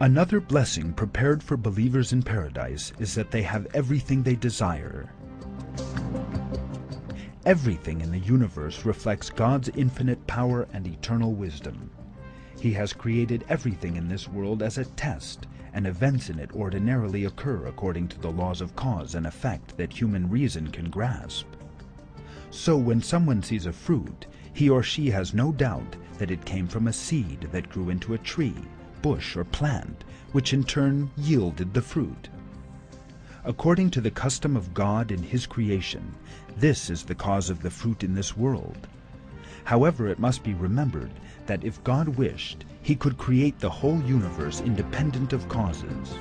Another blessing prepared for believers in paradise is that they have everything they desire. Everything in the universe reflects God's infinite power and eternal wisdom. He has created everything in this world as a test, and events in it ordinarily occur according to the laws of cause and effect that human reason can grasp. So when someone sees a fruit, he or she has no doubt that it came from a seed that grew into a tree, bush, or plant, which in turn yielded the fruit. According to the custom of God in His creation, this is the cause of the fruit in this world. However, it must be remembered that if God wished, He could create the whole universe independent of causes.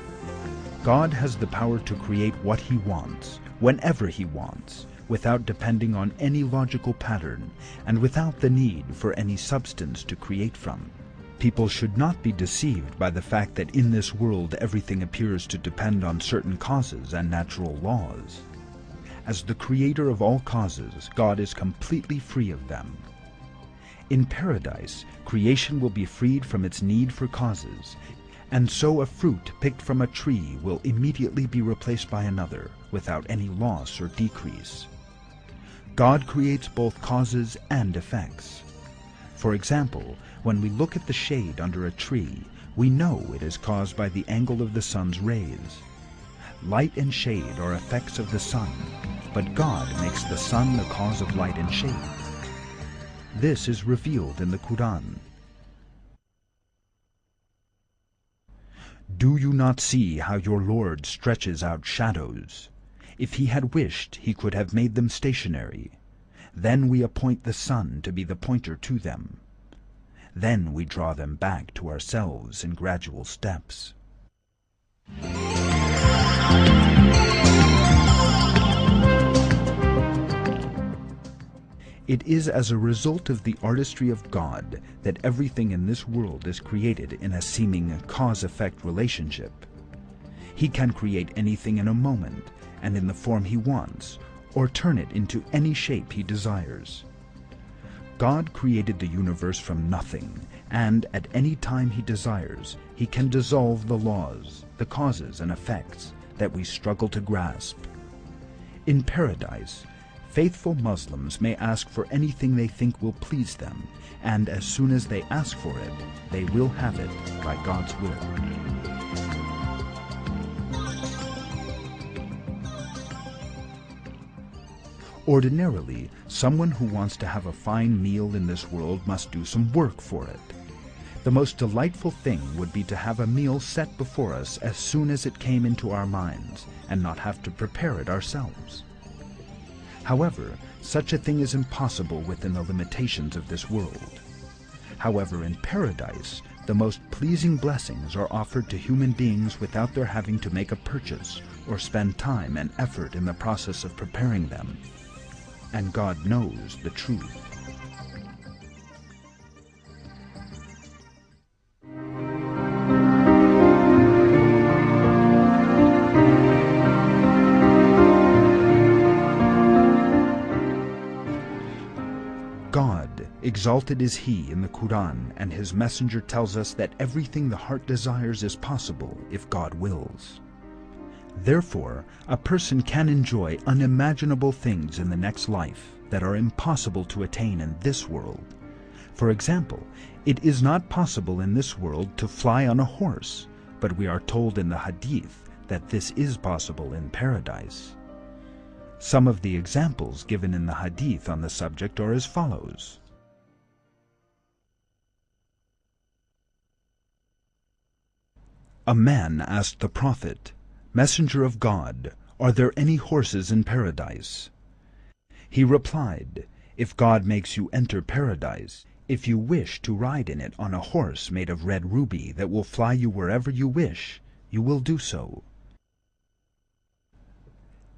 God has the power to create what He wants, whenever He wants, without depending on any logical pattern, and without the need for any substance to create from. People should not be deceived by the fact that in this world everything appears to depend on certain causes and natural laws. As the creator of all causes, God is completely free of them. In paradise, creation will be freed from its need for causes, and so a fruit picked from a tree will immediately be replaced by another, without any loss or decrease. God creates both causes and effects. For example, when we look at the shade under a tree, we know it is caused by the angle of the sun's rays. Light and shade are effects of the sun, but God makes the sun the cause of light and shade. This is revealed in the Quran. Do you not see how your Lord stretches out shadows? If He had wished, He could have made them stationary. Then we appoint the sun to be the pointer to them. Then we draw them back to ourselves in gradual steps. It is as a result of the artistry of God that everything in this world is created in a seeming cause-effect relationship. He can create anything in a moment and in the form He wants, or turn it into any shape He desires. God created the universe from nothing, and at any time He desires, He can dissolve the laws, the causes and effects that we struggle to grasp. In paradise, faithful Muslims may ask for anything they think will please them, and as soon as they ask for it, they will have it by God's will. Ordinarily, someone who wants to have a fine meal in this world must do some work for it. The most delightful thing would be to have a meal set before us as soon as it came into our minds, and not have to prepare it ourselves. However, such a thing is impossible within the limitations of this world. However, in paradise, the most pleasing blessings are offered to human beings without their having to make a purchase or spend time and effort in the process of preparing them. And God knows the truth. God, exalted is He in the Quran, and His Messenger tells us that everything the heart desires is possible if God wills. Therefore, a person can enjoy unimaginable things in the next life that are impossible to attain in this world. For example, it is not possible in this world to fly on a horse, but we are told in the Hadith that this is possible in paradise. Some of the examples given in the Hadith on the subject are as follows. A man asked the Prophet, "Messenger of God, are there any horses in paradise?" He replied, "If God makes you enter paradise, if you wish to ride in it on a horse made of red ruby that will fly you wherever you wish, you will do so."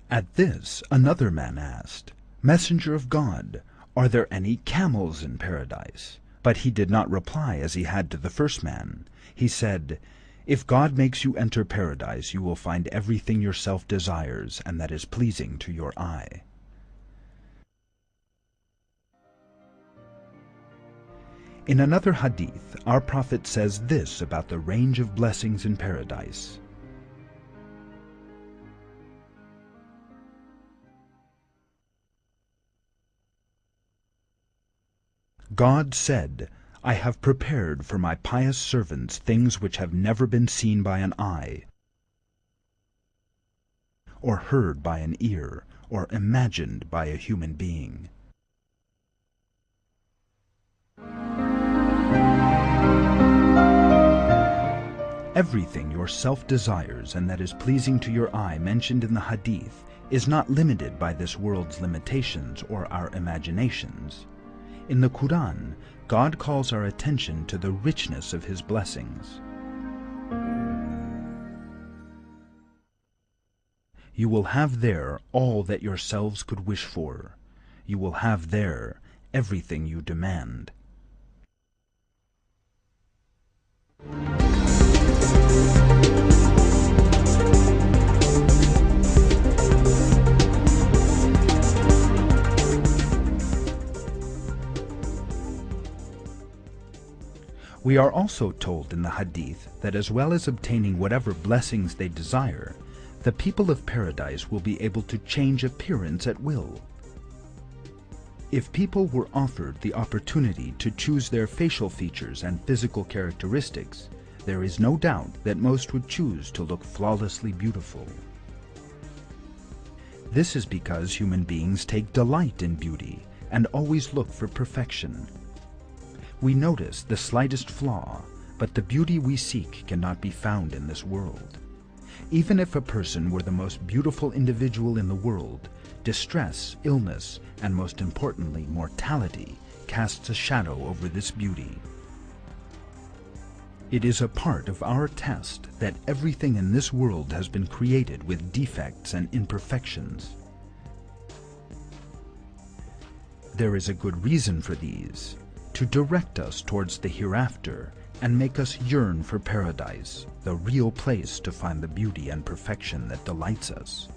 At this, another man asked, "Messenger of God, are there any camels in paradise?" But he did not reply as he had to the first man. He said, "If God makes you enter paradise, you will find everything yourself desires, and that is pleasing to your eye." In another hadith, our Prophet says this about the range of blessings in paradise. God said, I have prepared for my pious servants things which have never been seen by an eye, or heard by an ear, or imagined by a human being. Everything your self desires and that is pleasing to your eye mentioned in the hadith is not limited by this world's limitations or our imaginations. In the Quran, God calls our attention to the richness of His blessings. You will have there all that yourselves could wish for. You will have there everything you demand. We are also told in the hadith that as well as obtaining whatever blessings they desire, the people of paradise will be able to change appearance at will. If people were offered the opportunity to choose their facial features and physical characteristics, there is no doubt that most would choose to look flawlessly beautiful. This is because human beings take delight in beauty and always look for perfection. We notice the slightest flaw, but the beauty we seek cannot be found in this world. Even if a person were the most beautiful individual in the world, distress, illness, and most importantly, mortality casts a shadow over this beauty. It is a part of our test that everything in this world has been created with defects and imperfections. There is a good reason for these, to direct us towards the hereafter and make us yearn for paradise, the real place to find the beauty and perfection that delights us.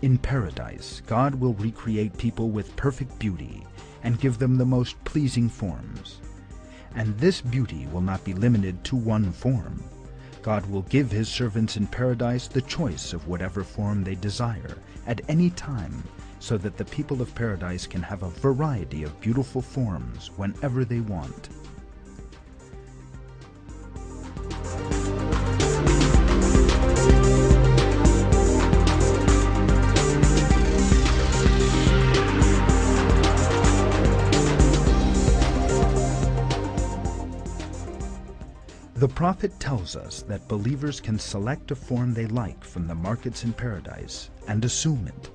In paradise, God will recreate people with perfect beauty and give them the most pleasing forms. And this beauty will not be limited to one form. God will give His servants in paradise the choice of whatever form they desire at any time, so that the people of paradise can have a variety of beautiful forms whenever they want. The Prophet tells us that believers can select a form they like from the markets in paradise and assume it.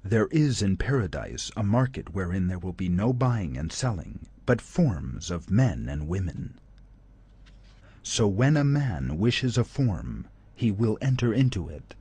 There is in paradise a market wherein there will be no buying and selling, but forms of men and women. So when a man wishes a form, he will enter into it,